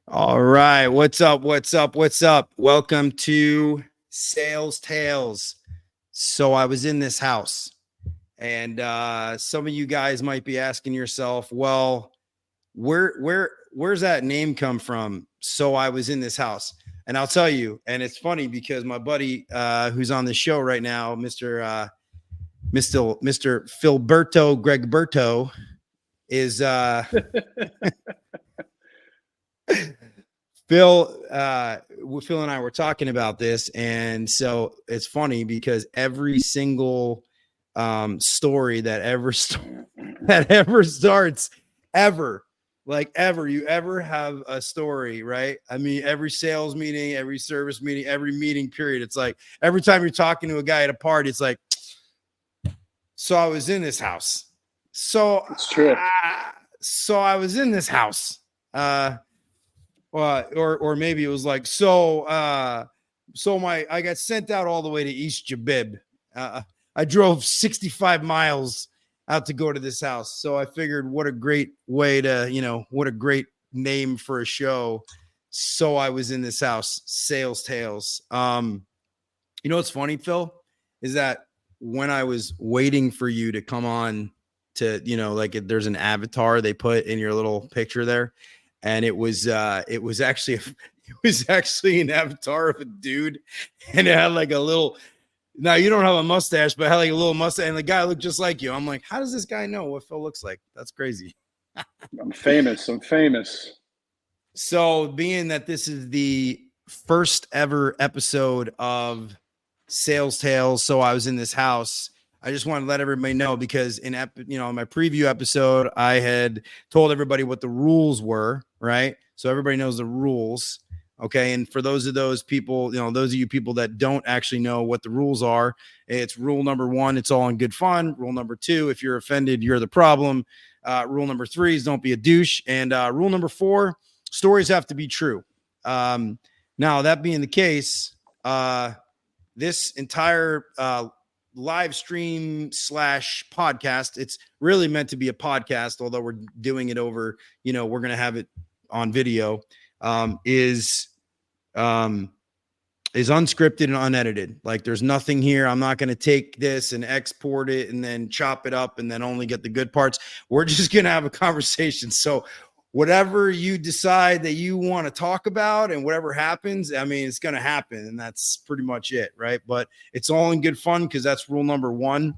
All right. What's up? What's up? What's up? Welcome to Sales Tales. So I was in this house, and some of you guys might be asking yourself, well, where's that name come from? So I was in this house. And I'll tell you, and it's funny because my buddy who's on the show right now, Mr. Filberto Gregberto, is Phil and I were talking about this, and so it's funny because every single story that ever starts ever, like ever, you ever have a story, right? I mean, every sales meeting, every service meeting, every meeting period, it's like every time you're talking to a guy at a party, it's like, so I was in this house. It's true. So I was in this house. Or maybe it was like, I got sent out all the way to East Jabib. I drove 65 miles out to go to this house. So I figured what a great way to, what a great name for a show. So I was in this house, Sales Tales. What's funny, Phil, is that when I was waiting for you to come on to, there's an avatar they put in your little picture there. And it was actually an avatar of a dude, and it had like a little. Now you don't have a mustache, but it had like a little mustache, and the guy looked just like you. I'm like, how does this guy know what Phil looks like? That's crazy. I'm famous. So, being that this is the first ever episode of Sales Tales, so I was in this house. I just want to let everybody know because in my preview episode, I had told everybody what the rules were, right? So everybody knows the rules. Okay. And for those people, those of you people that don't actually know what the rules are, it's rule number 1, it's all in good fun. Rule number 2, if you're offended, you're the problem. Rule number 3 is don't be a douche. And rule number 4, stories have to be true. Now, that being the case, this entire live stream / podcast, it's really meant to be a podcast, although we're doing it over, we're going to have it on video, is unscripted and unedited. Like there's nothing here. I'm not going to take this and export it and then chop it up and then only get the good parts. We're just going to have a conversation. So whatever you decide that you want to talk about and whatever happens, I mean, it's going to happen. And that's pretty much it. Right. But it's all in good fun because that's rule number 1.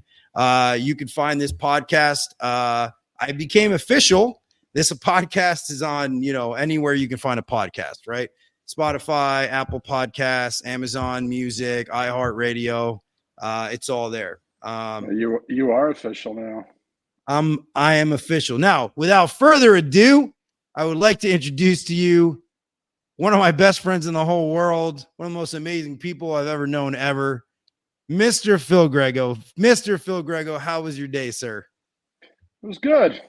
You can find this podcast. I became official. This podcast is on, anywhere you can find a podcast, right? Spotify, Apple Podcasts, Amazon Music, iHeartRadio. It's all there. You are official now. I am official. Now, without further ado, I would like to introduce to you one of my best friends in the whole world, one of the most amazing people I've ever known ever, Mr. Phil Grego. Mr. Phil Grego, how was your day, sir? It was good.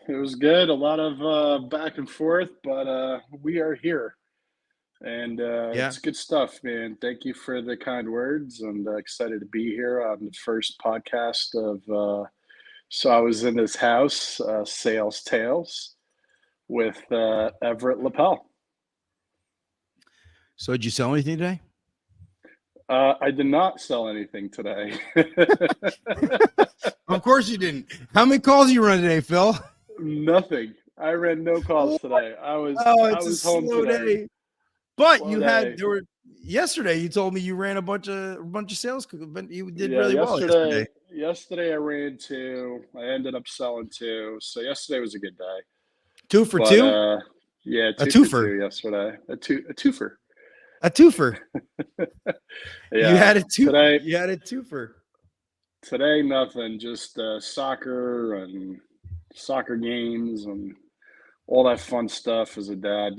A lot of back and forth, but we are here. And It's good stuff, man. Thank you for the kind words, and excited to be here on the first podcast of So I was in this house, Sales Tales, with Everett Lapel. So did you sell anything today? I did not sell anything today. Of course you didn't. How many calls you run today, Phil? Nothing. I ran no calls today. I was home today. But yesterday you told me you ran a bunch of sales, but you did really well yesterday. Yesterday I ended up selling 2. So yesterday was a good day. 2 for 2? Yeah, 2 a twofer. for 2 yesterday. A twofer. A twofer. Yeah. You had a twofer. Today, nothing. Just soccer and soccer games and all that fun stuff as a dad,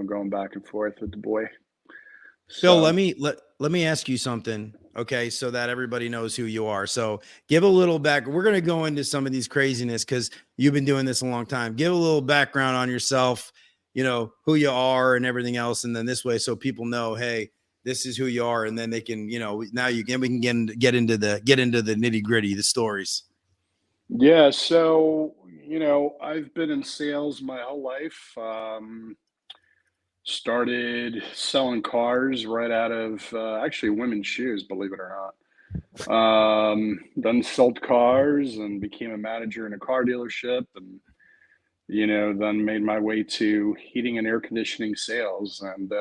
going back and forth with the boy. Phil, let me ask you something, okay, so that everybody knows who you are. So give a little back. We're going to go into some of these craziness because you've been doing this a long time. Give a little background on yourself, who you are and everything else. And then this way, so people know, hey, this is who you are. And then they can, now we can get into the nitty gritty, the stories. Yeah. So, I've been in sales my whole life. Started selling cars right out of actually women's shoes, believe it or not. Then sold cars and became a manager in a car dealership, and then made my way to heating and air conditioning sales, and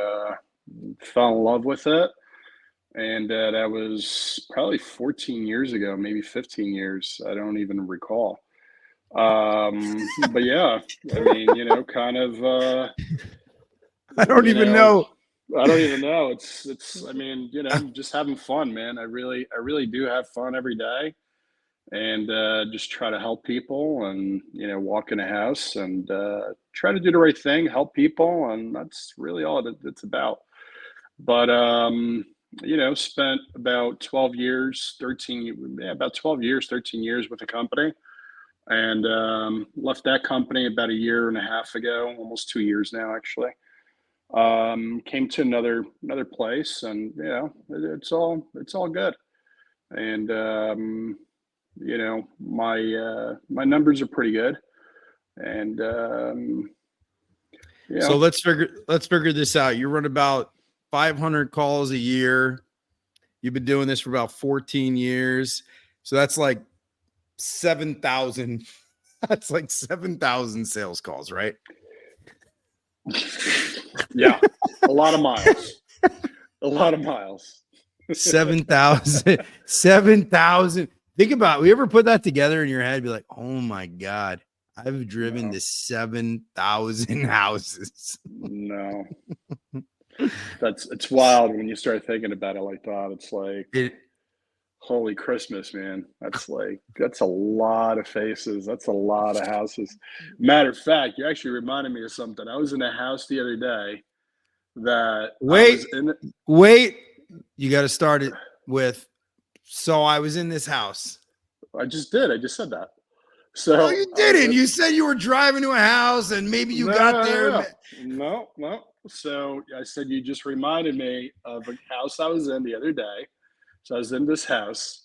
fell in love with it. And that was probably 14 years ago, maybe 15 years. I don't even recall. But yeah, I mean, kind of, I don't even know. I don't even know. I mean, just having fun, man. I really do have fun every day, and just try to help people, and walk in a house and try to do the right thing, help people, and that's really all it's about. But spent about 12 years, 13, yeah, about 12 years, 13 years with the company, and left that company about a year and a half ago, almost 2 years now, actually. Came to another place, and it's all good. And my numbers are pretty good, and So let's figure this out. You run about 500 calls a year. You've been doing this for about 14 years. So that's like 7,000. That's like 7,000 sales calls, right? Yeah. A lot of miles. A lot of miles. 7,000. 7,000. Think about it. We ever put that together in your head? Be like, oh my God, I've driven to 7,000 houses. No. It's wild when you start thinking about it like that. It's like, holy Christmas, man. That's a lot of faces. That's a lot of houses. Matter of fact, you actually reminded me of something. I was in a house the other day that wait, you got to start it with, so I was in this house. I just said that. So no, you didn't. You said you were driving to a house and maybe you got there. No. So I said, you just reminded me of a house I was in the other day. So I was in this house,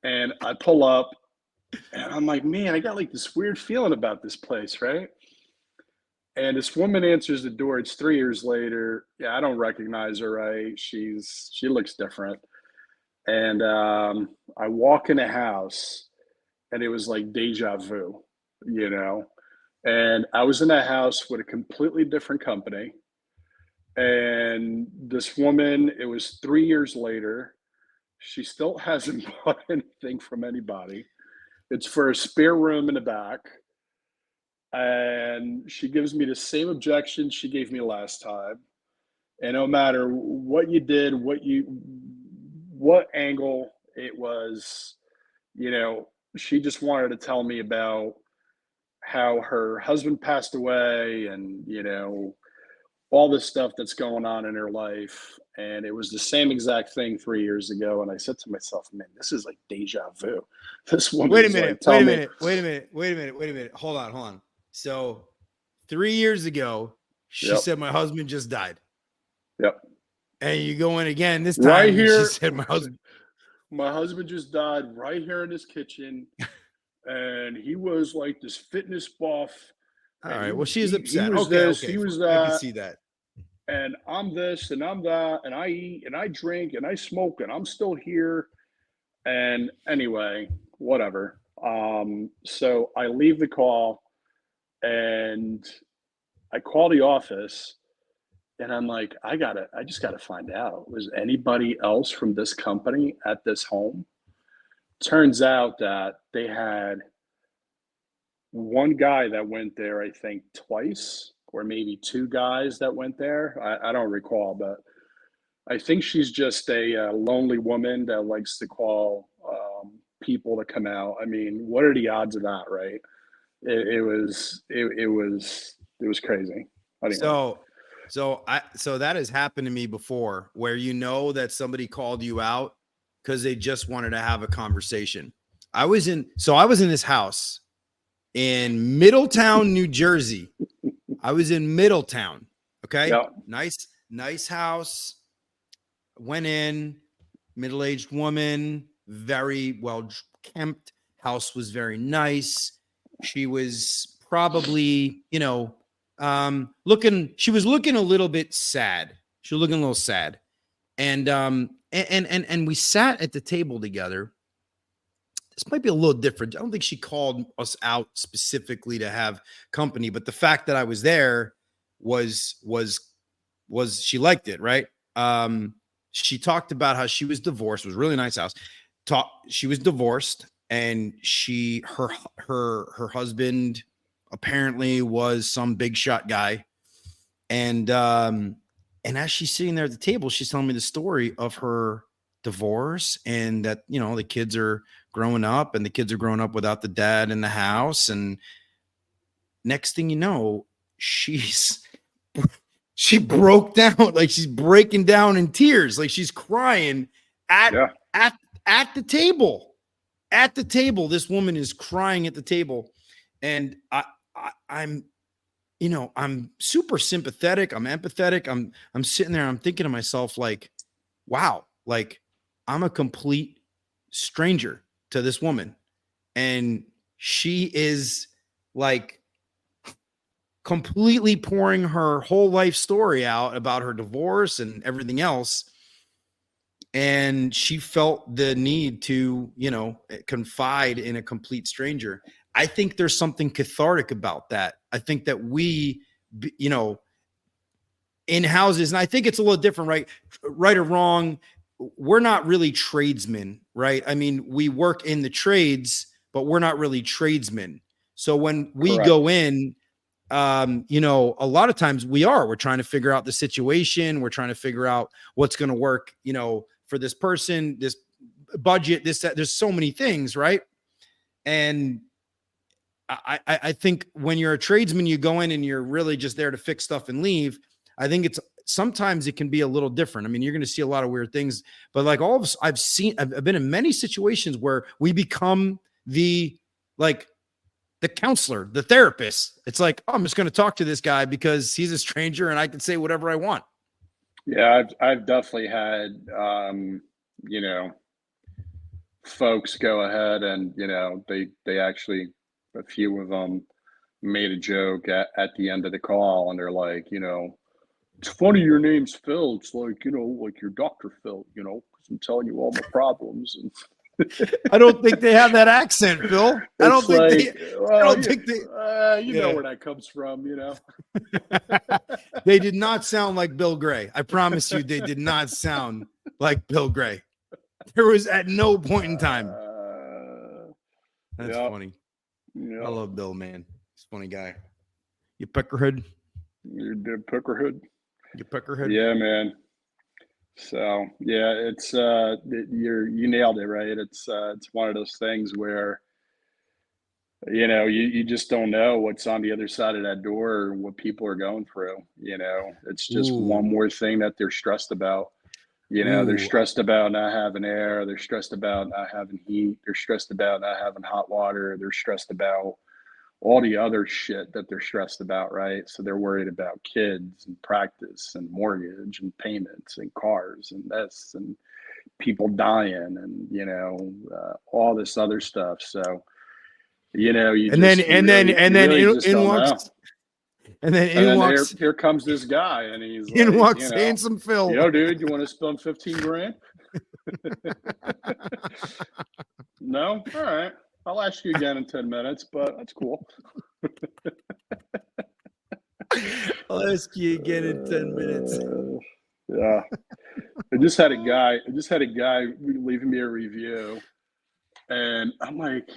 and I pull up, and I'm like, man, I got like this weird feeling about this place, right? And this woman answers the door. It's 3 years later. Yeah, I don't recognize her, right? She looks different. And I walk in the house, and it was like deja vu, And I was in that house with a completely different company. And this woman, it was 3 years later. She still hasn't bought anything from anybody. It's for a spare room in the back. And she gives me the same objection she gave me last time. And no matter what you did, what angle it was, she just wanted to tell me about how her husband passed away, and, all this stuff that's going on in her life. And it was the same exact thing 3 years ago. And I said to myself, man, this is like deja vu. This woman. Wait a minute. Hold on. So 3 years ago, she said, my husband just died. Yep. And you go in again this time. Right here. She said, my husband just died right here in this kitchen. And he was like this fitness buff. All right. Well, she's upset. He was this, he was that. I can see that. And I'm this and I'm that, and I eat and I drink and I smoke and I'm still here. And anyway, whatever. So I leave the call, and I call the office, and I'm like, I just gotta find out, was anybody else from this company at this home? Turns out that they had one guy that went there, I think twice, or maybe two guys that went there. I don't recall, but I think she's just a lonely woman that likes to call people to come out. I mean, what are the odds of that, right? It was crazy. Anyway. So that has happened to me before, where that somebody called you out because they just wanted to have a conversation. I was in this house in Middletown, New Jersey. I was in Middletown. Okay. Yep. Nice house. Went in, middle-aged woman, very well kempt. House was very nice. She was probably, She was looking a little bit sad. She was looking a little sad. And we sat at the table together. This might be a little different. I don't think she called us out specifically to have company, but the fact that I was there was she liked it, right? She talked about how she was divorced. It was a really nice house. She was divorced, and her husband apparently was some big shot guy. And as she's sitting there at the table, she's telling me the story of her divorce, and that, you know, the kids are growing up, and the kids are growing up without the dad in the house. And next thing you know, she broke down, like she's breaking down in tears, like she's crying at the table. At the table, this woman is crying at the table, and I'm, you know, I'm super sympathetic. I'm empathetic. I'm sitting there. I'm thinking to myself, like, wow, like I'm a complete stranger to this woman, and she is like completely pouring her whole life story out about her divorce and everything else. And she felt the need to, you know, confide in a complete stranger. I think there's something cathartic about that. I think that we, you know, in houses, and I think it's a little different, right or wrong, we're not really tradesmen, right? I mean, we work in the trades, but we're not really tradesmen. So when we go in, you know, a lot of times we're trying to figure out the situation. We're trying to figure out what's going to work, you know, for this person, this budget, that. There's so many things, right? And I think when you're a tradesman, you go in and you're really just there to fix stuff and leave. I think sometimes it can be a little different. I mean, you're going to see a lot of weird things, but like all of us, I've been in many situations where we become the counselor, the therapist. It's like, oh, I'm just going to talk to this guy because he's a stranger and I can say whatever I want. Yeah, I've definitely had, you know, folks go ahead and, you know, they actually, a few of them made a joke at the end of the call, and they're like, you know, it's funny your name's Phil. It's like, you know, like your Dr. Phil, you know, because I'm telling you all my problems. And I don't think they have that accent, Phil. I don't think you know where that comes from, you know. They did not sound like Bill Gray. I promise you, they did not sound like Bill Gray. There was at no point in time. That's funny. Yep. I love Bill, man. He's a funny guy. You peckerhead. You're the peckerhead. You peckerhead. Yeah, man. So yeah, it's you nailed it, right? It's one of those things where, you know, you just don't know what's on the other side of that door or what people are going through. You know, it's just one more thing that they're stressed about. You know, they're stressed about not having air. They're stressed about not having heat. They're stressed about not having hot water. They're stressed about all the other shit that they're stressed about, right? So they're worried about kids and practice and mortgage and payments and cars and this and people dying and, you know, all this other stuff. So, you know, here comes this guy, and he's like, walks handsome Phil. Yo, dude, you want to spend 15 grand? No? All right. I'll ask you again in 10 minutes, but that's cool. I'll ask you again in 10 minutes. Yeah. I just had a guy leaving me a review, and I'm like,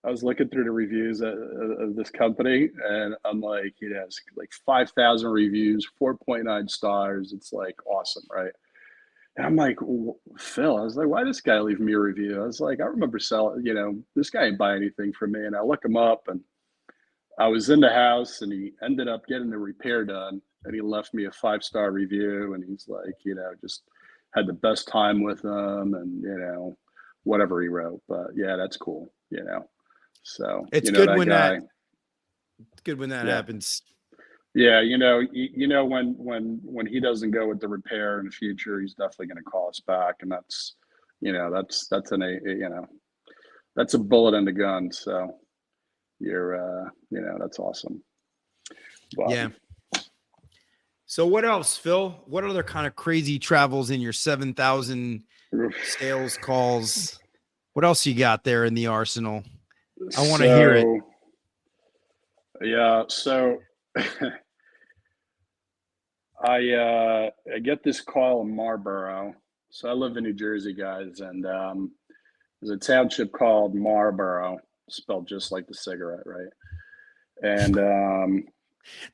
I was looking through the reviews of this company, and I'm like, it has like 5,000 reviews, 4.9 stars. It's like awesome, right? And I'm like, Phil, I was like, why this guy leave me a review? I was like, I remember selling, you know, this guy didn't buy anything from me. And I look him up, and I was in the house, and he ended up getting the repair done, and he left me a 5-star review. And he's like, you know, just had the best time with them, and, you know, whatever he wrote. But yeah, that's cool, you know. So it's you know, good it's good when that happens. Yeah, you know, when he doesn't go with the repair in the future, he's definitely going to call us back, and that's, you know, that's you know, that's a bullet in the gun. So you're, you know, that's awesome. But, yeah, So what else, Phil? What other kind of crazy travels in your 7,000 sales calls? What else you got there in the arsenal? I want to hear it. Yeah. So I get this call in Marlboro. So I live in New Jersey, guys, and there's a township called Marlboro, spelled just like the cigarette, right? And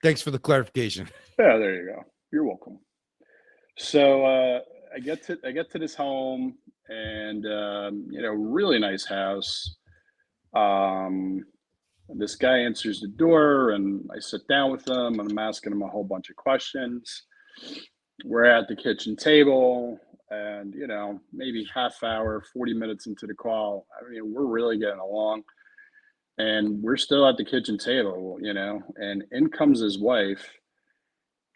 thanks for the clarification. Yeah, there you go. You're welcome. So I get to this home, and really nice house. This guy answers the door, and I sit down with him, and I'm asking him a whole bunch of questions. We're at the kitchen table, and maybe half hour, 40 minutes into the call, I mean, we're really getting along, and we're still at the kitchen table, and in comes his wife.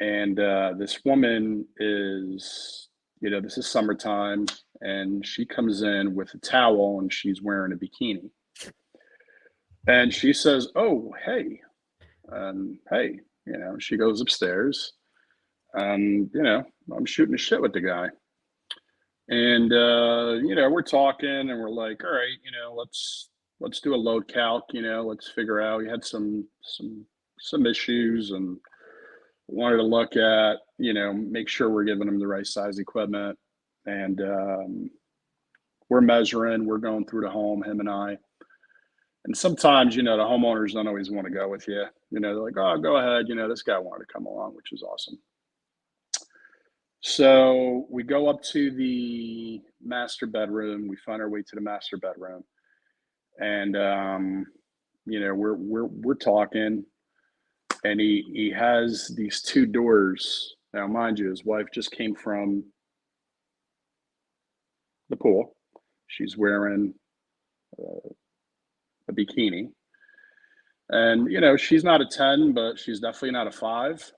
And this woman is, this is summertime, and she comes in with a towel, and she's wearing a bikini. And she says, "Oh, hey," hey, she goes upstairs, and I'm shooting the shit with the guy, and we're talking, and we're like, "All right, let's do a load calc, let's figure out." We had some issues, and wanted to look at, make sure we're giving them the right size equipment. And we're measuring, we're going through the home, him and I. And sometimes, the homeowners don't always want to go with you. They're like, "Oh, go ahead." This guy wanted to come along, which is awesome. So we go up to the master bedroom. We find our way to the master bedroom. And, we're talking. And he has these two doors. Now, mind you, his wife just came from the pool. She's wearing a bikini. And, she's not a 10, but she's definitely not a 5.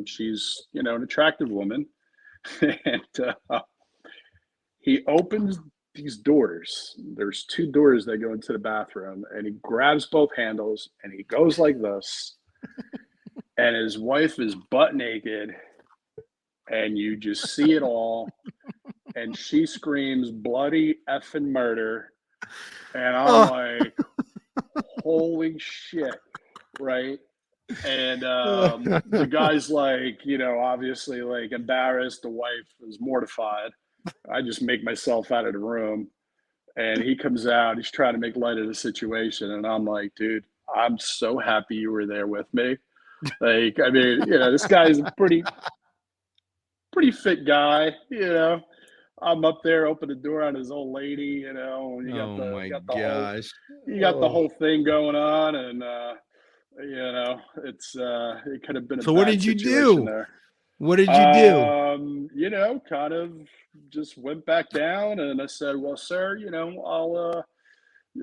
She's, an attractive woman. And he opens these doors. There's two doors that go into the bathroom. And he grabs both handles, and he goes like this. And his wife is butt naked, and you just see it all. And she screams bloody effing murder. And I'm like, holy shit, right? And the guy's like, obviously like embarrassed. The wife is mortified. I just make myself out of the room. And he comes out. He's trying to make light of the situation. And I'm like, dude, I'm so happy you were there with me. Like, I mean, this guy's a pretty fit guy, I'm up there, open the door on his old lady, and you got the whole thing going on, and it's it could have been a so what bad did you situation do there. What did you do? Kind of just went back down, and I said, "Well, sir,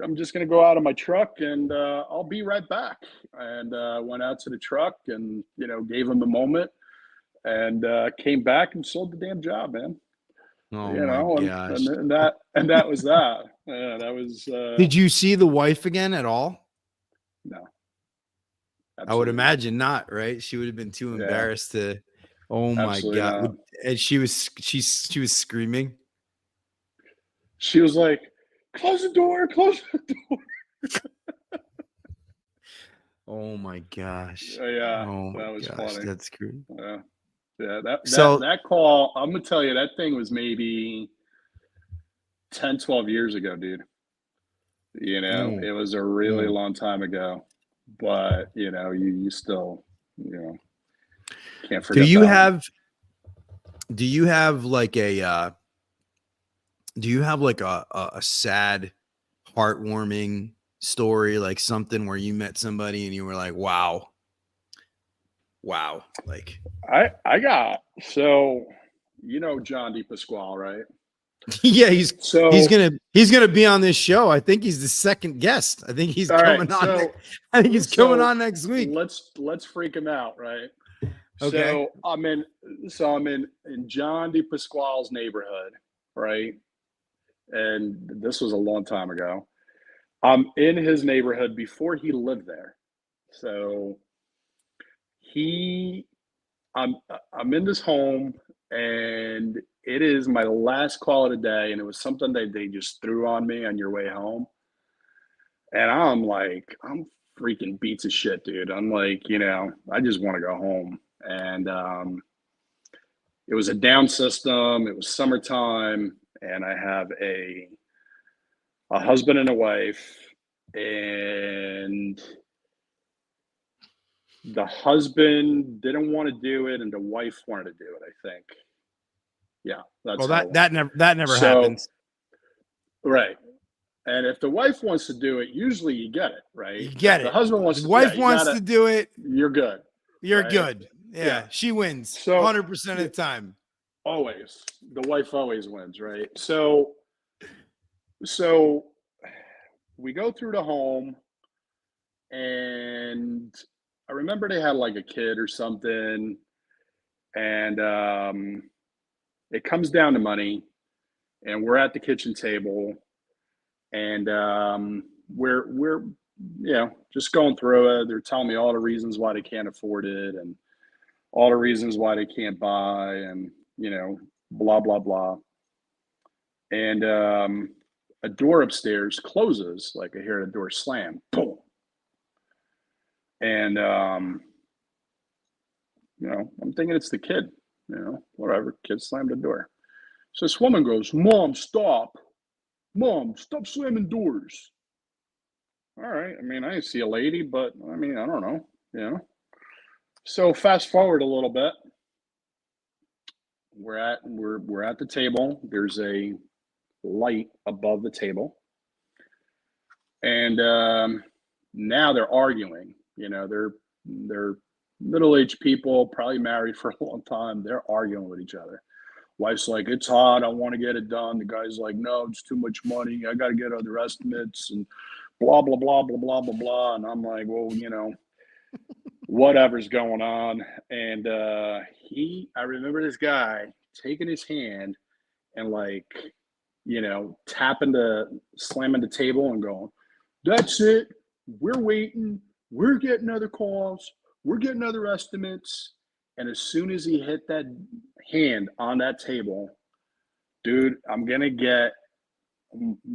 I'm just going to go out of my truck, and I'll be right back." And went out to the truck, and gave him a moment, and came back and sold the damn job, man. Oh my gosh! And that was that. Yeah, that was. Did you see the wife again at all? No. I would imagine not, right? She would have been too embarrassed to. Oh my God! Not. And she was screaming. She was like, "Close the door! Close the door!" Oh my gosh! Yeah, oh that was gosh, funny. That's great. Yeah, that call, I'm gonna tell you, that thing was maybe 10, 12 years ago, dude. It was a really long time ago, but you still, can't forget. Do you have like a sad, heartwarming story, like something where you met somebody and you were like, wow, like I got, so John DePasquale, right? Yeah, he's gonna be on this show. I think he's the second guest. I think he's coming on. I think he's coming on next week. Let's freak him out, right? Okay. So I'm in John DePasquale's neighborhood, right? And this was a long time ago. I'm in his neighborhood before he lived there. So he I'm in this home, and it is my last call of the day, and it was something that they just threw on me on your way home. And I'm freaking beats of shit, dude. I'm like, I just want to go home. And it was a down system. It was summertime, and I have a husband and a wife, and the husband didn't want to do it, and the wife wanted to do it, I think. Yeah, that's well, that never happens. Right. And if the wife wants to do it, usually you get it, right? You get it. The husband wants the wife wants to do it. You're good. You're good. Yeah, she wins 100% of the time. Always. The wife always wins, right? So we go through the home, and I remember they had like a kid or something, and it comes down to money, and we're at the kitchen table, and we're just going through it. They're telling me all the reasons why they can't afford it, and all the reasons why they can't buy, and blah blah blah. And a door upstairs closes, like I hear the door slam, boom. And I'm thinking it's the kid, whatever, kid slammed the door. So this woman goes, Mom, stop slamming doors. All right. I mean, I see a lady, but I mean, I don't know, So fast forward a little bit. We're at the table. There's a light above the table. And now they're arguing. They're middle-aged people, probably married for a long time. They're arguing with each other. Wife's like, it's hot, I want to get it done. The guy's like, no, it's too much money. I got to get other estimates and blah, blah, blah, blah, blah, blah, blah. And I'm like, well, whatever's going on. And I remember this guy taking his hand and slamming the table and going, that's it. We're waiting. We're getting other calls. We're getting other estimates. And as soon as he hit that hand on that table, dude, I'm going to get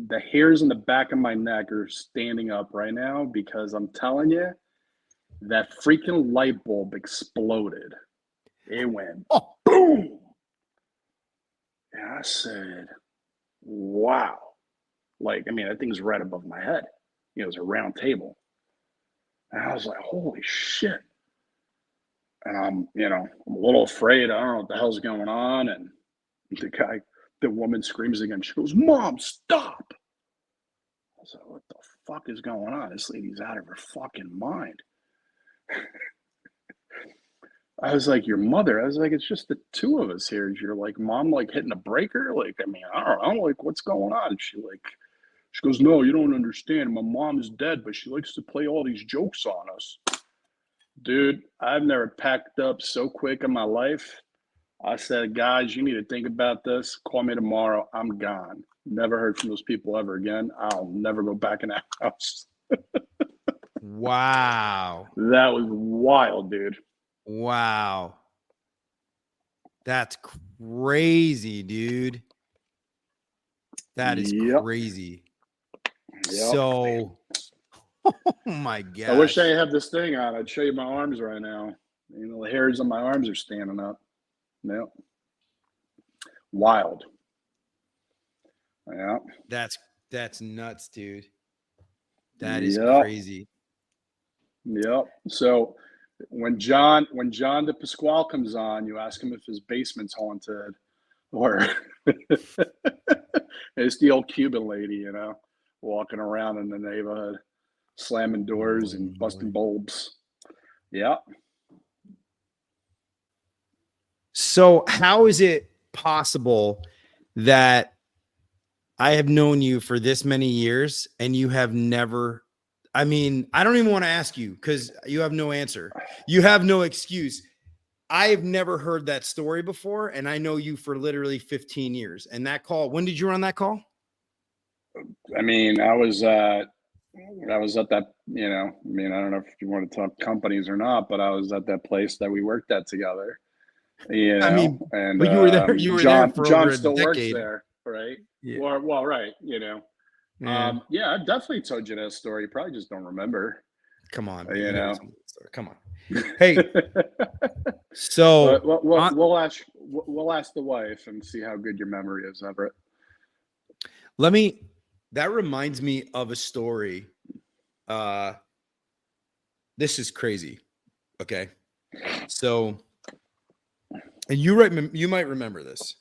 the hairs in the back of my neck are standing up right now, because I'm telling you, that freaking light bulb exploded. It went boom. And I said, wow. That thing's right above my head. It was a round table. And I was like, holy shit. And I'm a little afraid. I don't know what the hell's going on. And the woman screams again. She goes, Mom, stop. I was like, what the fuck is going on? This lady's out of her fucking mind. I was like, your mother? I was like, it's just the two of us here. You're like, Mom, hitting a breaker? I don't know, what's going on? And she goes, no, you don't understand. My mom is dead, but she likes to play all these jokes on us. Dude, I've never packed up so quick in my life. I said, guys, you need to think about this. Call me tomorrow. I'm gone. Never heard from those people ever again. I'll never go back in that house. Wow. That was wild, dude. Wow. That's crazy, dude. That is crazy. Yep. So, oh my God. I wish I had this thing on. I'd show you my arms right now. The hairs on my arms are standing up. Yep. Wild. Yeah. That's nuts, dude. That is crazy. Yep. So when John de Pasquale comes on, you ask him if his basement's haunted, or it's the old Cuban lady, walking around in the neighborhood, slamming doors and busting bulbs. Yeah. So how is it possible that I have known you for this many years and you have never, I don't even want to ask you because you have no answer. You have no excuse. I have never heard that story before, and I know you for literally 15 years. And that call, when did you run that call? I was at that, I don't know if you want to talk companies or not, but I was at that place that we worked at together. I mean, and but you were there for over John a still works decade. there, right? Yeah. Well, right, Yeah. yeah, I definitely told you that story. You probably just don't remember, Come on, man. you You gotta know. tell me the story. Come on. Hey, so But we'll ask the wife and see how good your memory is, Everett. that reminds me of a story. This is crazy. Okay. So, and you might remember this.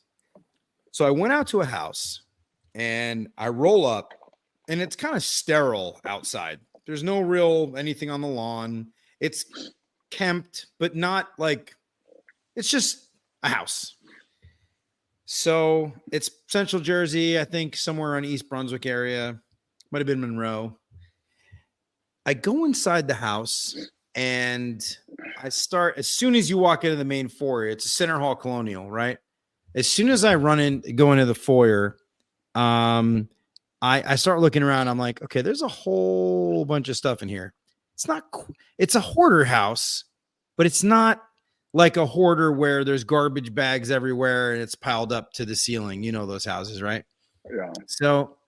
So I went out to a house and I roll up and it's kind of sterile outside. There's no real anything on the lawn. It's kempt, but not like it's just a house. So it's Central Jersey, I think somewhere on East Brunswick area, might have been Monroe. I go inside the house and I start as soon as you walk into the main foyer, it's a Center Hall Colonial, right? As soon as I go into the foyer, I start looking around. I'm like, okay, there's a whole bunch of stuff in here. It's a hoarder house, but it's not like a hoarder where there's garbage bags everywhere and it's piled up to the ceiling. You know those houses, right? Yeah. So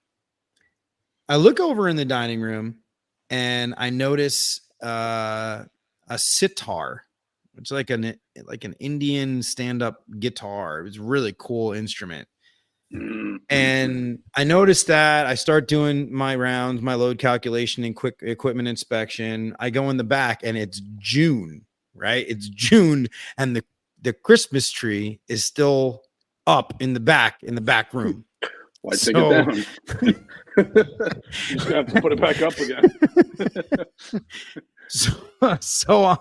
I look over in the dining room and I notice a sitar, which is like an Indian stand-up guitar. It was a really cool instrument. And I noticed that. I start doing my rounds, my load calculation and quick equipment inspection. I go in the back and it's June, right? It's June and the Christmas tree is still up in the back room. Why take it down? You just have to put it back up again. So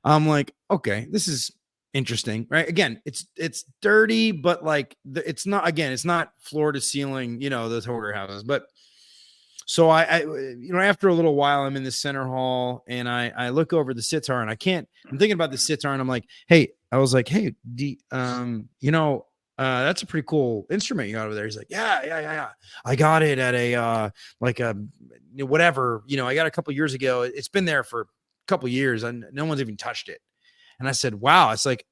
I'm like, okay, this is interesting, right? Again, it's dirty, but like it's not floor to ceiling, those hoarder houses. But so I after a little while, I'm in the center hall and I look over the sitar and I'm thinking about the sitar and I'm like, hey, that's a pretty cool instrument you got over there. He's like, yeah. I got it at a whatever, I got a couple years ago. It's been there for a couple years and no one's even touched it. And I said, wow, it's like,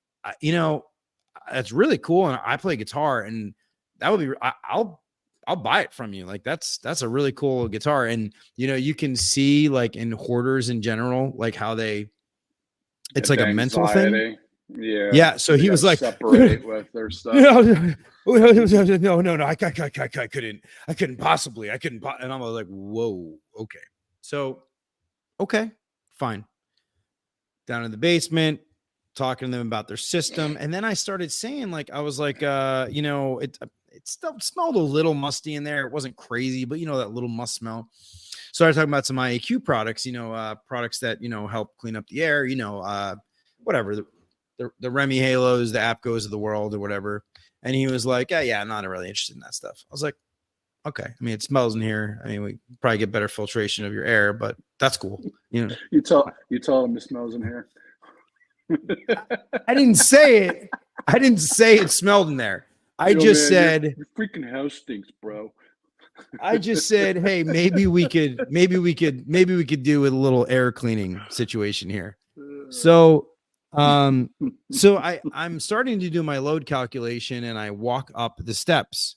that's really cool. And I play guitar and that would be, I'll buy it from you. Like that's a really cool guitar. And, you can see like in hoarders in general, like how it's like a mental thing. Yeah. So he was like, separate with their stuff. No, I couldn't possibly. And I was like, whoa, okay. So, okay, fine. Down in the basement, talking to them about their system. And then I started saying, like, I was like, it still smelled a little musty in there. It wasn't crazy, but that little must smell. So I started talking about some IAQ products, products that, help clean up the air, whatever, the Remy Halos, the Apcos of the world or whatever. And he was like, yeah, I'm not really interested in that stuff. I was like, okay. I mean, it smells in here. I mean, we probably get better filtration of your air, but that's cool. You tell him it smells in here. I didn't say it. I didn't say it smelled in there. I just said your freaking house stinks, bro. I just said, hey, maybe we could do a little air cleaning situation here. So I'm starting to do my load calculation and I walk up the steps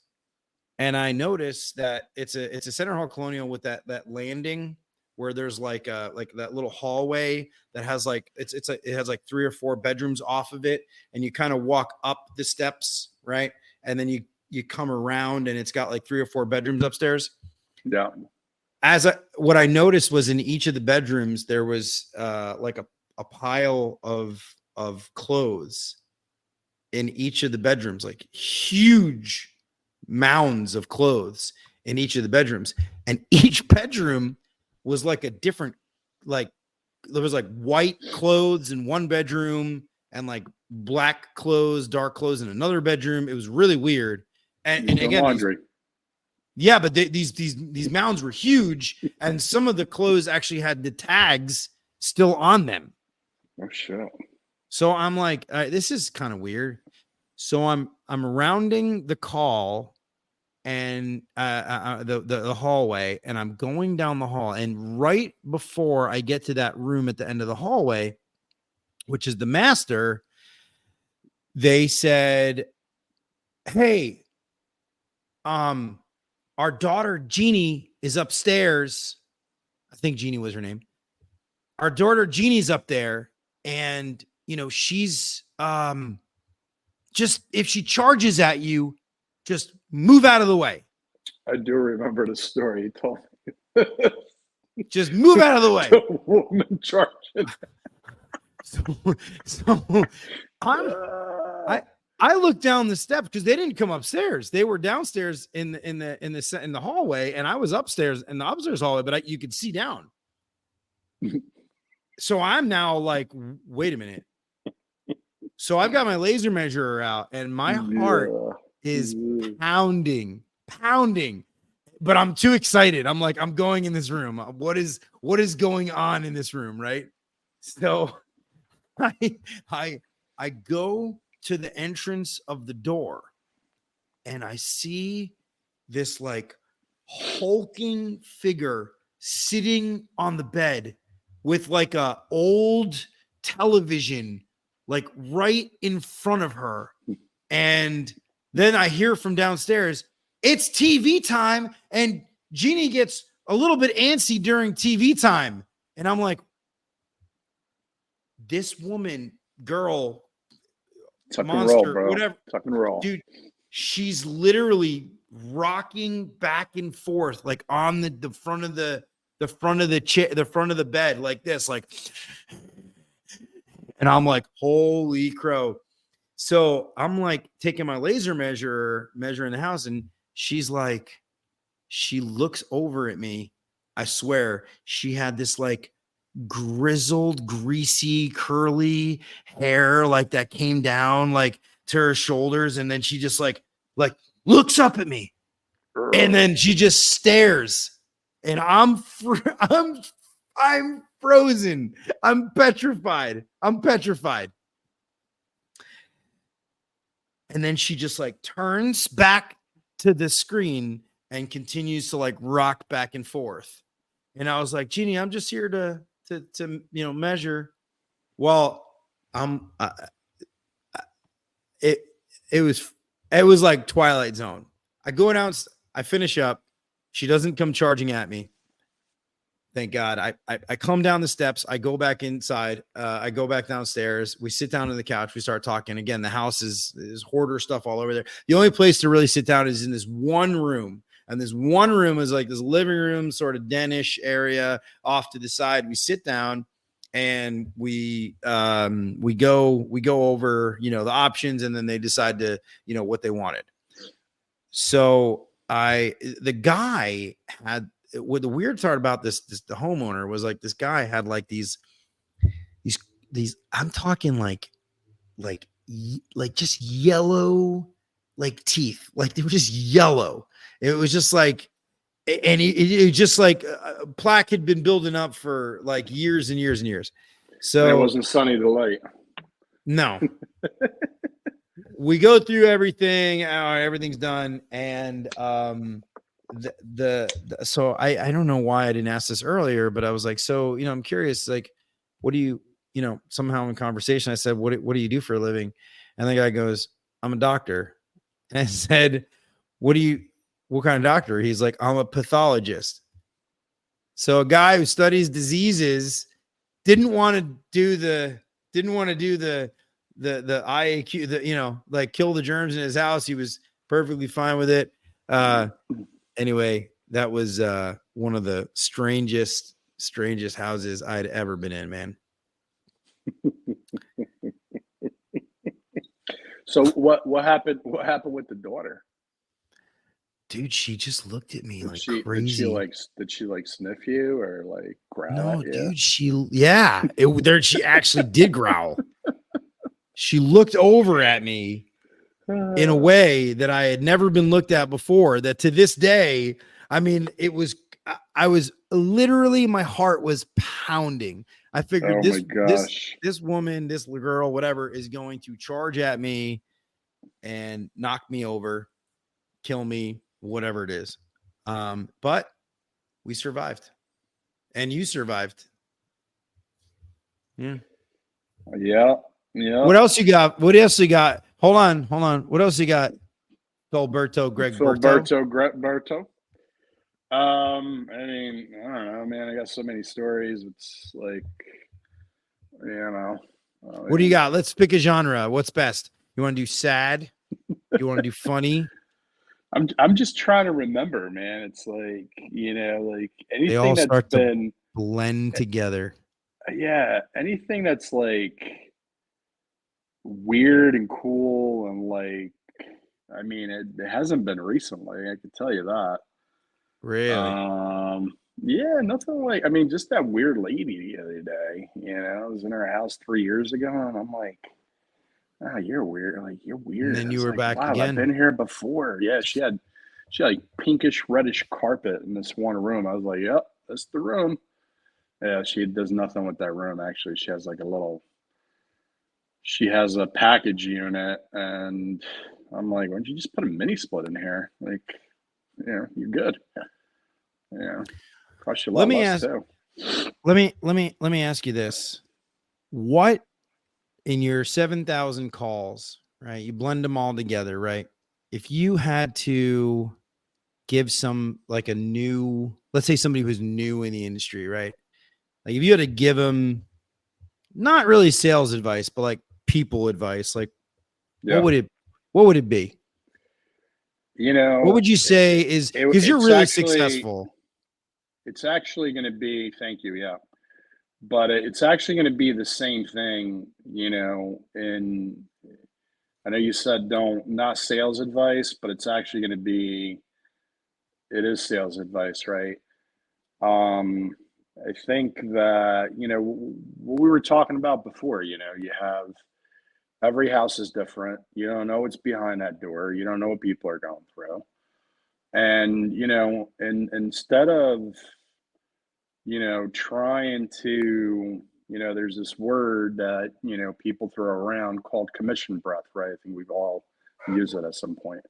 and I notice that it's a Center Hall Colonial with that landing where there's like that little hallway that has like it has like 3 or 4 bedrooms off of it and you kind of walk up the steps, right? And then you come around and it's got like 3 or 4 bedrooms upstairs. Yeah. What I noticed was in each of the bedrooms there was like a pile of clothes in each of the bedrooms, like huge mounds of clothes in each of the bedrooms. And each bedroom was like a different, like there was like white clothes in one bedroom and like black clothes, dark clothes in another bedroom. It was really weird. And again, laundry. But these mounds were huge. And some of the clothes actually had the tags still on them. Oh shit. So I'm like, this is kind of weird. So I'm rounding the call and the hallway, and I'm going down the hall. And right before I get to that room at the end of the hallway, which is the master, they said, hey, our daughter Jeannie is upstairs. I think Jeannie was her name. Our daughter Jeannie's up there, and she's just, if she charges at you, just move out of the way. I do remember the story he told me. Just move out of the way. The woman charging. So I looked down the steps because they didn't come upstairs. They were downstairs in the hallway, and I was upstairs in the upstairs hallway, but you could see down. So I'm now like, wait a minute. So I've got my laser measurer out, and my heart is pounding, but I'm too excited. I'm like, I'm going in this room. What is going on in this room, right? So I go to the entrance of the door, and I see this like hulking figure sitting on the bed with like a old television like right in front of her. And then I hear from downstairs, it's TV time. And Jeannie gets a little bit antsy during TV time. And I'm like, this woman, girl, tuck monster, and roll, bro. Whatever. Tuck and roll. Dude, she's literally rocking back and forth, like on the front of the front of the chair, the front of the bed, like this, like, and I'm like, holy crow. So I'm like taking my laser measuring the house, and she's like, she looks over at me. I swear she had this like grizzled, greasy, curly hair, like that came down like to her shoulders. And then she just like looks up at me, and then she just stares, and I'm frozen. I'm petrified. And then she just like turns back to the screen and continues to like rock back and forth. And I was like, Jeannie, I'm just here to measure. Well, it was like Twilight Zone. I go down, I finish up. She doesn't come charging at me. Thank God. I come down the steps. I go back inside. I go back downstairs. We sit down on the couch. We start talking. Again, the house is hoarder stuff all over there. The only place to really sit down is in this one room. And this one room is like this living room, sort of den-ish area off to the side. We sit down and we go over, the options, and then they decide to, what they wanted. So the guy had, what the weird part about the homeowner was, like, this guy had like these, I'm talking like just yellow, like teeth, like they were just yellow. It was just like, and it just like plaque had been building up for like years and years and years. So and it wasn't Sunny Delight. No. We go through everything. Everything's done. And so I don't know why I didn't ask this earlier, but I was like, so, I'm curious, like, what do you, somehow in conversation, I said, what do you do for a living? And the guy goes, I'm a doctor. And I said, what kind of doctor? He's like, I'm a pathologist. So a guy who studies diseases didn't want to do the IAQ, like kill the germs in his house. He was perfectly fine with it. Anyway, that was one of the strangest houses I'd ever been in, man. So what happened? What happened with the daughter? Dude, she just looked at me like crazy. Did she sniff you or like growl? No, at you? dude, she actually did growl. She looked over at me in a way that I had never been looked at before, that to this day, I mean, I was literally, my heart was pounding. I figured this woman, this girl, whatever, is going to charge at me and knock me over, kill me, whatever it is. But we survived, and you survived. Yeah. Yeah. Yeah. What else you got? What else you got? Hold on. What else you got? Greg Berto. Berto. I mean, I don't know, man. I got so many stories. It's like, you know, I What do you mean, got? Let's pick a genre. What's best? You want to do sad? You want to do funny? I'm just trying to remember, man. It's like, like They anything all that's start to been, blend together. yeah, anything that's like weird and cool and like, I mean, it hasn't been recently. I can tell you that. Really? Yeah, nothing like. I mean, just that weird lady the other day. I was in her house 3 years ago, and I'm like, "Ah, you're weird. Like, you're And weird." then I you was were like, back "Wow, I've again. been here before." Yeah, she had like pinkish reddish carpet in this one room. I was like, "Yep, that's the room." Yeah, she does nothing with that room. Actually, she has like a little. She has a package unit, and I'm like, "Why don't you just put a mini split in here? Like, you're good." Yeah, cost you a Let lot me less ask. too. Let me ask you this. What in your 7,000 calls, right? You blend them all together, right? If you had to give some like a new, let's say somebody who's new in the industry, right? Like if you had to give them not really sales advice, but like people advice, like what Yeah. would it what would it be? What would you say is because you're It's really actually successful? going to be, thank you, yeah, but it's actually going to be the same thing, in, I know you said don't, not sales advice, but it's actually going to be, it is sales advice, right? Um, I think that, what we were talking about before, you have, every house is different. You don't know what's behind that door. You don't know what people are going through. And, and instead of, trying to, there's this word that, people throw around called commission breath, right? I think we've all used it at some point.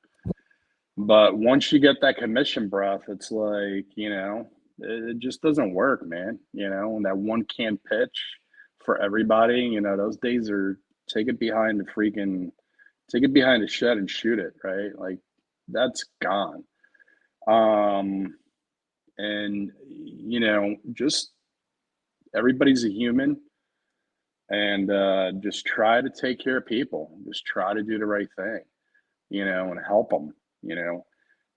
But once you get that commission breath, it's like, it just doesn't work, man. And that one can pitch for everybody, those days are, take it behind the freaking, take it behind the shed and shoot it, right? Like that's gone. Um, and just everybody's a human, and just try to take care of people, just try to do the right thing, and help them, you know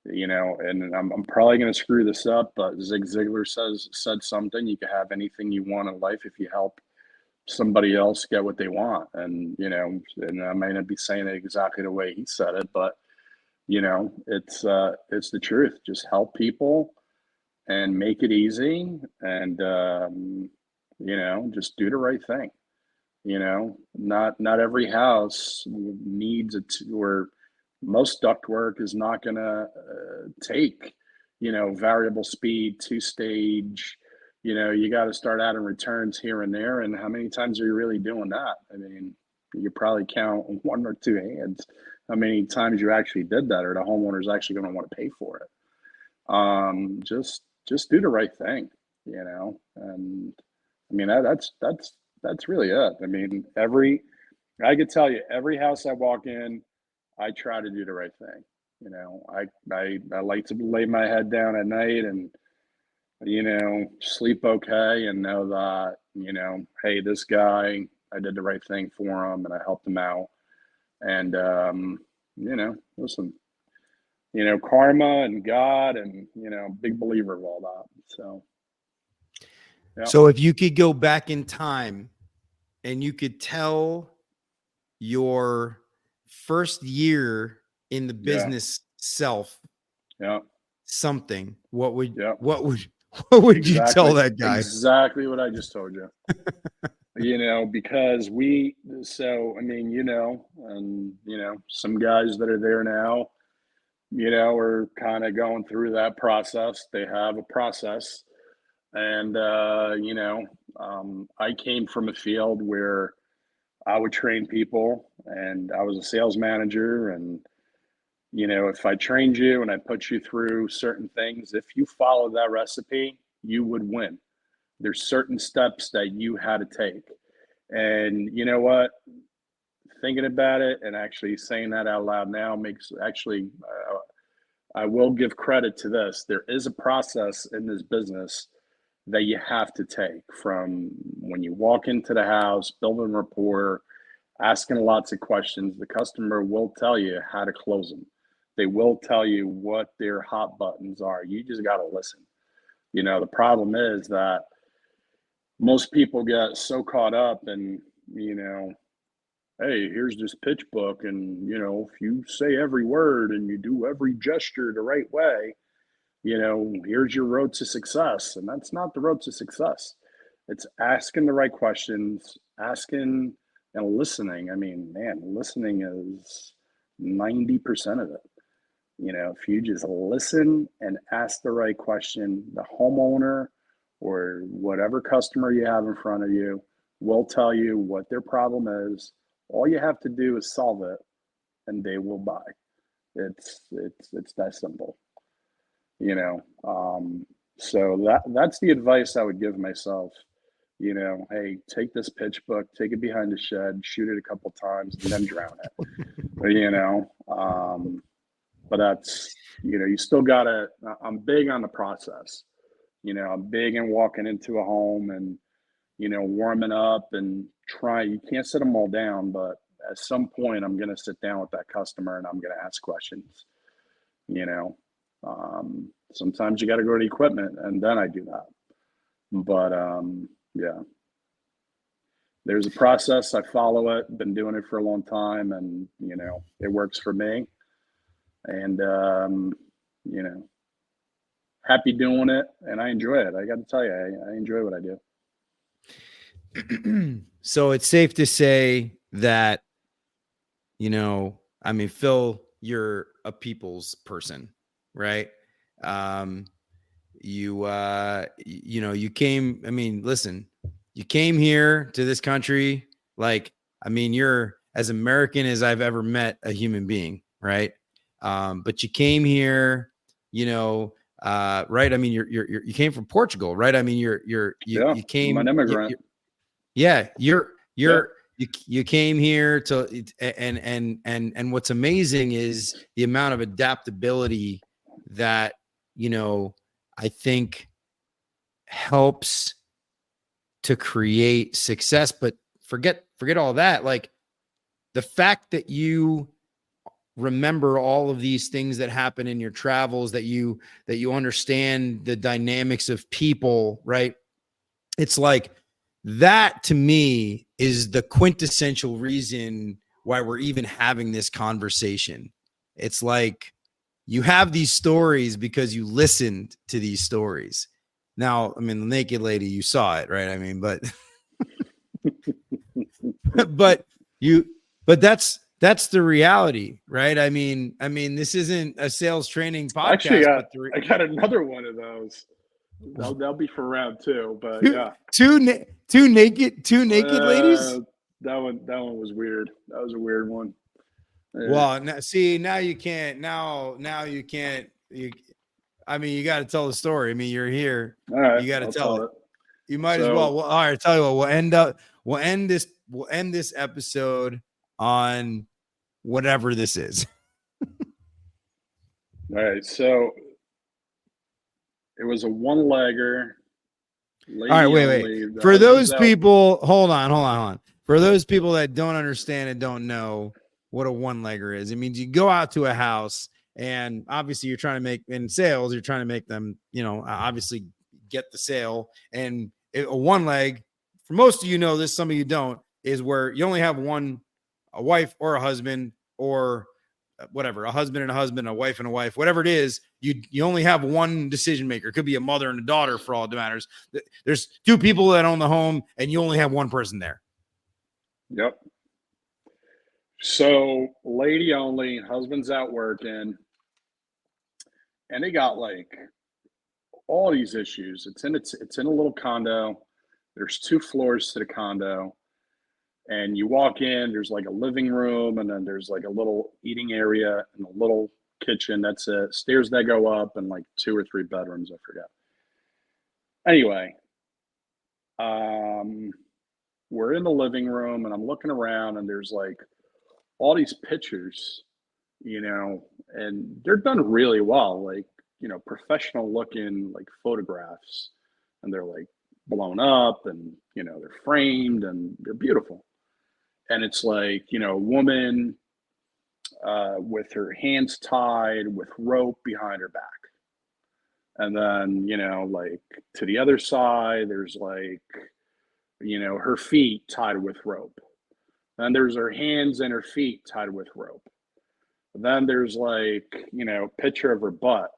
and I'm probably going to screw this up, but Zig Ziglar said something, you can have anything you want in life if you help somebody else get what they want. And and I may not be saying it exactly the way he said it, but it's the truth. Just help people and make it easy, and just do the right thing. Not every house needs it, or most ductwork is not going to take variable speed, two stage. You got to start adding returns here and there, and how many times are you really doing that? I mean, you probably count one or two hands how many times you actually did that, or the homeowner's actually going to want to pay for it. Just do the right thing, and I mean that's really it. I mean, I could tell you, every house I walk in, I try to do the right thing. I like to lay my head down at night and sleep okay, and know that hey, this guy, I did the right thing for him and I helped him out. And listen, karma and God, and big believer of all that. So, yeah, So if you could go back in time and you could tell your first year in the yeah, business self yeah, something, yeah. what would you tell that guy? Exactly what I just told you. Because so I mean, and some guys that are there now, are kind of going through that process. They have a process, and I came from a field where I would train people, and I was a sales manager. And if I trained you and I put you through certain things, if you follow that recipe, you would win. There's certain steps that you had to take. And you know what? thinking about it and actually saying that out loud now makes actually, I will give credit to this. There is a process in this business that you have to take from when you walk into the house, building rapport, asking lots of questions. The customer will tell you how to close them. They will tell you what their hot buttons are. You just got to listen. The problem is that most people get so caught up in, hey, here's this pitch book. And, if you say every word and you do every gesture the right way, here's your road to success. And that's not the road to success. It's asking the right questions, asking and listening. I mean, man, listening is 90% of it. If you just listen and ask the right question, the homeowner or whatever customer you have in front of you will tell you what their problem is. All you have to do is solve it and they will buy. It's that simple. So that's the advice I would give myself. Hey, take this pitch book, take it behind the shed, shoot it a couple times, and then drown it. But that's, you still gotta. I'm big on the process. I'm big in walking into a home and warming up and try. You can't sit them all down, but at some point, I'm gonna sit down with that customer and I'm gonna ask questions. Sometimes you got to go to the equipment and then I do that. But yeah, there's a process. I follow it. Been doing it for a long time, and it works for me. And happy doing it, and I enjoy it. I got to tell you, I enjoy what I do. So it's safe to say that, Phil, you're a people's person, right? You came, listen, you came here to this country. You're as American as I've ever met a human being. Right. But you came here, right. You came from Portugal, right? You came, I'm an immigrant. You came here to, and what's amazing is the amount of adaptability that, I think helps to create success. But forget all that. Like the fact that you remember all of these things that happen in your travels, that you understand the dynamics of people, right? It's like that to me is the quintessential reason why we're even having this conversation. It's like you have these stories because you listened to these stories. Now, the naked lady, you saw it, right? But that's the reality, right? This isn't a sales training podcast. Actually, I got another one of those. That'll be for round two, but yeah. Two naked ladies. That one was weird. That was a weird one. Yeah. Well, now you can't. Now you can't. You got to tell the story. You're here. All right, you got to tell it. You might as well. All right, tell you what. We'll end this episode on whatever this is. All right, so it was a one-legger. All right, wait. For those people, hold on. For those people that don't understand and don't know what a one-legger is, it means you go out to a house and obviously you're trying to make, in sales, you're trying to make them, obviously get the sale. And a one leg, for most of you know this, some of you don't, is where you only have a wife or a husband, or whatever, a husband and a husband, a wife and a wife, whatever it is, you only have one decision maker. It could be a mother and a daughter for all that matters. There's two people that own the home and you only have one person there. Yep. So lady only, husband's out working, and they got like all these issues. It's in a little condo. There's 2 floors to the condo. And you walk in, there's like a living room, and then there's like a little eating area and a little kitchen. That's it. Stairs that go up, and like 2 or 3 bedrooms, I forget. Anyway, we're in the living room, and I'm looking around, and there's like all these pictures, you know, and they're done really well, like, you know, professional looking like photographs, and they're like blown up and, you know, they're framed and they're beautiful. And it's like, you know, a woman with her hands tied with rope behind her back. And then, you know, like to the other side, there's like, you know, her feet tied with rope. Then there's her hands and her feet tied with rope. Then there's like, you know, picture of her butt.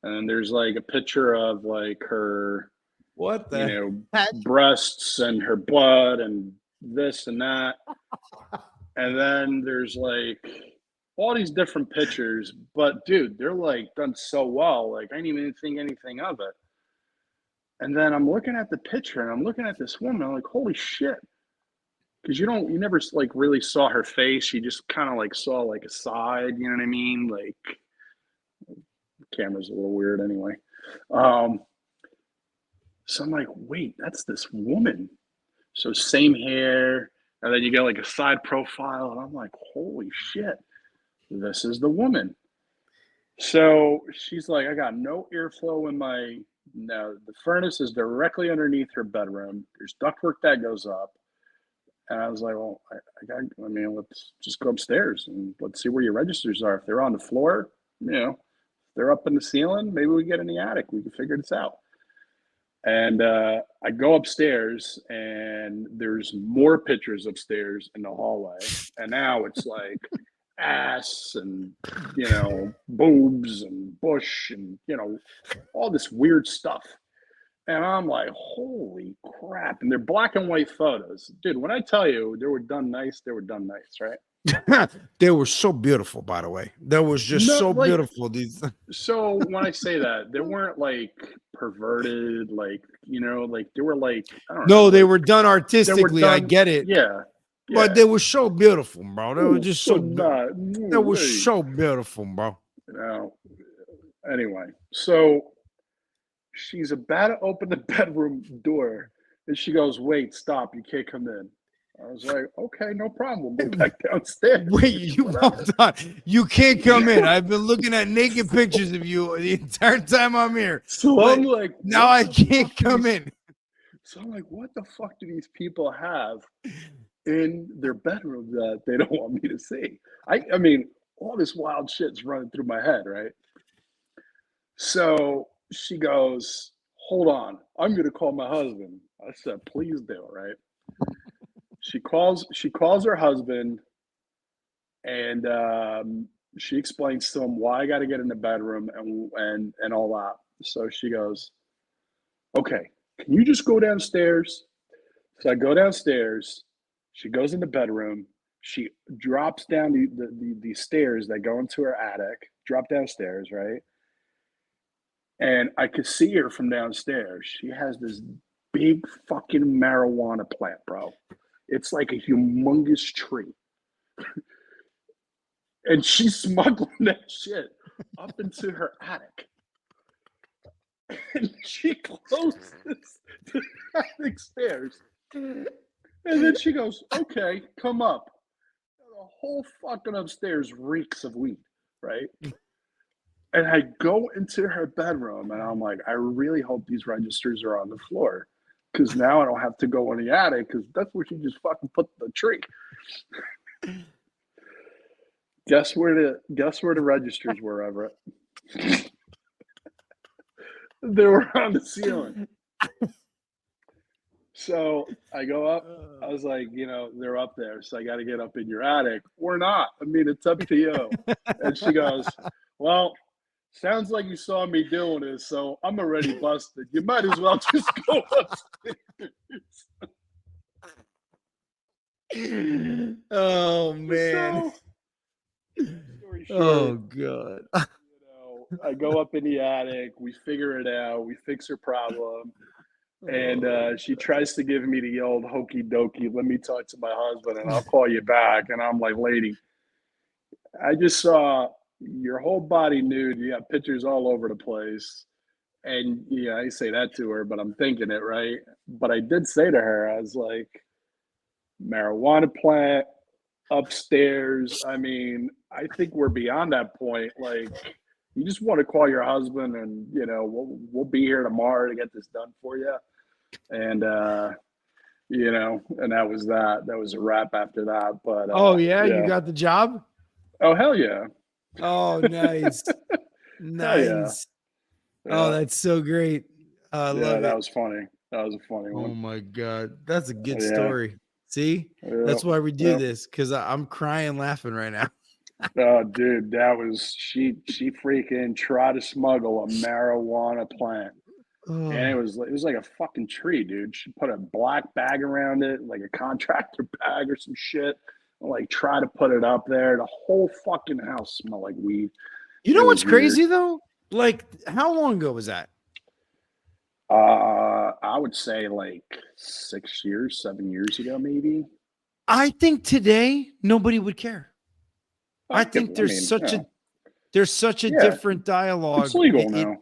And then there's like a picture of like her, what you the know, heck? breasts and her butt and this and that. And then there's like all these different pictures, but dude, they're like done so well. Like I didn't even think anything of it. And then I'm looking at the picture and I'm looking at this woman. I'm like, holy shit. Because you never like really saw her face. You just kind of like saw like a side, you know what I mean? Like, camera's a little weird anyway. So I'm like, wait, that's this woman. So same hair, and then you get like a side profile, and I'm like, holy shit, this is the woman. So she's like, I got no airflow in my. No, the furnace is directly underneath her bedroom. There's ductwork that goes up. And I was like, well, I mean, let's just go upstairs and let's see where your registers are. If they're on the floor, you know, if they're up in the ceiling, maybe we get in the attic. We can figure this out. And I go upstairs and there's more pictures upstairs in the hallway. And now it's like ass and, you know, boobs and bush and, you know, all this weird stuff. And I'm like, holy crap. And they're black and white photos. Dude, when I tell you they were done nice, they were done nice, right? They were so beautiful, by the way. That was just No, so like, beautiful. These so when I say that, they weren't like perverted, like, you know, like they were like, I don't know. No, they Like, were done artistically. done, I get it. yeah. But they were so beautiful, bro. They were Ooh, just so so not, that was wait. so beautiful, bro. You know, anyway, so she's about to open the bedroom door and she goes, wait, stop, you can't come in. I was like, okay, no problem. We'll go back downstairs. Wait, you hold on. You can't come in. I've been looking at naked pictures of you the entire time I'm here. So But I'm like, now I can't come in. So I'm like, what the fuck do these people have in their bedroom that they don't want me to see? I mean, all this wild shit's running through my head, right? So she goes, hold on, I'm gonna call my husband. I said, please do, right? She calls her husband and she explains to him why I gotta get in the bedroom and all that. So she goes, okay, can you just go downstairs? So I go downstairs. She goes in the bedroom. She drops down the stairs that go into her attic, drop downstairs, right? And I could see her from downstairs. She has this big fucking marijuana plant, bro. It's like a humongous tree. And she's smuggling that shit up into her attic. And she closes the attic stairs. And then she goes, okay, come up. The whole fucking upstairs reeks of weed, right? And I go into her bedroom and I'm like, I really hope these registers are on the floor. Because now I don't have to go in the attic because that's where she just fucking put the tree. Guess where the registers were, Everett? They were on the ceiling. So I go up. I was like, you know, they're up there, so I got to get up in your attic or not. I mean, it's up to you. And she goes, well, sounds like you saw me doing this, so I'm already busted. You might as well just go upstairs. Oh man. Story short, oh god. I go up in the attic. We figure it out. We fix her problem. And she tries to give me the old hokey dokey, let me talk to my husband and I'll call you back. And I'm like, lady, I just saw your whole body nude. You got pictures all over the place. And yeah, I say that to her, but I'm thinking it, right? But I did say to her, I was like, marijuana plant, upstairs. I mean, I think we're beyond that point. Like, you just want to call your husband and, we'll be here tomorrow to get this done for you. And, and that was that. That was a wrap after that. But, you got the job? Oh, hell yeah. Oh, nice. Nice. Yeah. Oh, that's so great. I love it. That was funny. That was a funny one. Oh my God. That's a good story. See, that's why we do this. Cause I'm crying laughing right now. Oh, dude, she freaking tried to smuggle a marijuana plant. And it was like a fucking tree, dude. She put a black bag around it, like a contractor bag or some shit. Like, try to put it up there. The whole fucking house smelled like weed. You know what's crazy though? Like, how long ago was that? I would say like 6 years, 7 years ago, maybe. I think today nobody would care. I think there's such a different dialogue. It's legal now.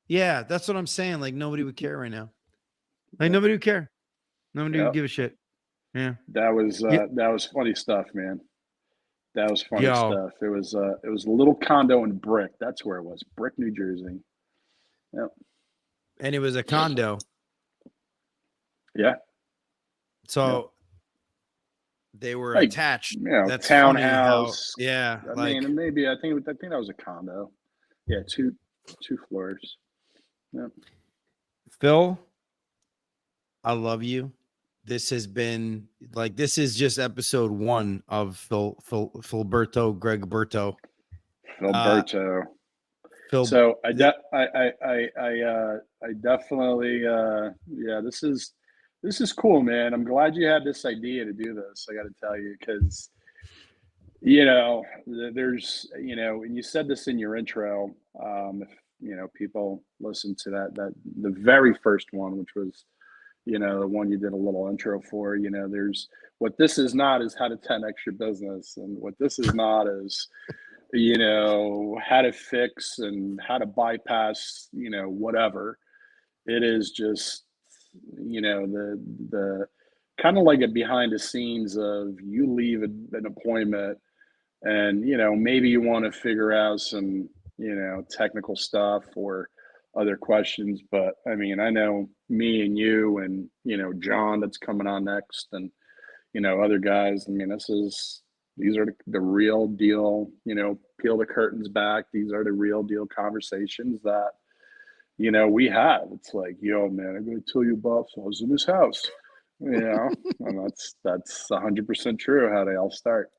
Yeah, that's what I'm saying. Like, nobody would care right now. Like, nobody would care. Nobody would give a shit. Yeah. That was funny stuff, man. That was funny stuff. It was a little condo in Brick. That's where it was. Brick, New Jersey. Yep. And it was a condo. Yeah. So they were attached. That's townhouse. Yeah. I think that was a condo. Yeah, two floors. Yep. Phil, I love you. This has been this is just episode 1 of Philberto Gregberto. Philberto. So I definitely this is cool, man. I'm glad you had this idea to do this. I got to tell you, because there's and you said this in your intro. If people listen to that the very first one, which was the one you did a little intro for, there's what this is not is how to 10x your business, and what this is not is how to fix and how to bypass whatever. It is just the kind of like a behind the scenes of you leave an appointment and maybe you want to figure out some technical stuff or other questions, but I mean, I know me and you and John that's coming on next, and other guys. I mean, these are the real deal, peel the curtains back. These are the real deal conversations that we have. It's like, yo, man, I'm gonna tell you about, so I was in this house, and that's 100% true how they all start.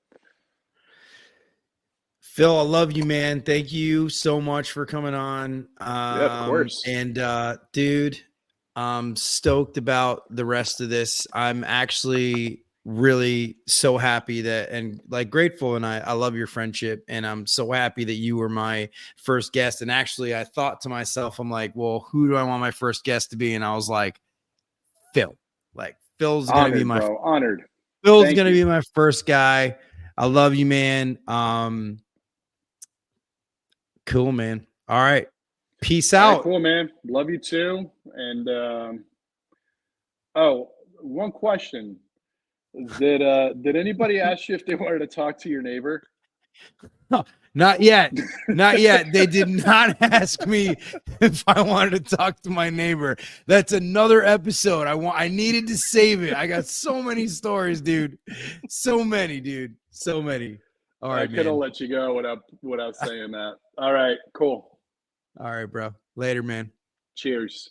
Phil, I love you, man. Thank you so much for coming on. Of course. And dude, I'm stoked about the rest of this. I'm actually really so happy and grateful, and I love your friendship, and I'm so happy that you were my first guest. And actually, I thought to myself, I'm like, well, who do I want my first guest to be? And I was like, Phil. Like, Phil's gonna be my honored. Phil's gonna be my first guy. I love you, man. Cool, man. All right. Peace out. Right, cool, man. Love you too. And one question. Did anybody ask you if they wanted to talk to your neighbor? No, not yet. Not yet. They did not ask me if I wanted to talk to my neighbor. That's another episode. I needed to save it. I got so many stories, dude. So many, dude. So many. All right, I could have let you go without saying that. All right, cool. All right, bro. Later, man. Cheers.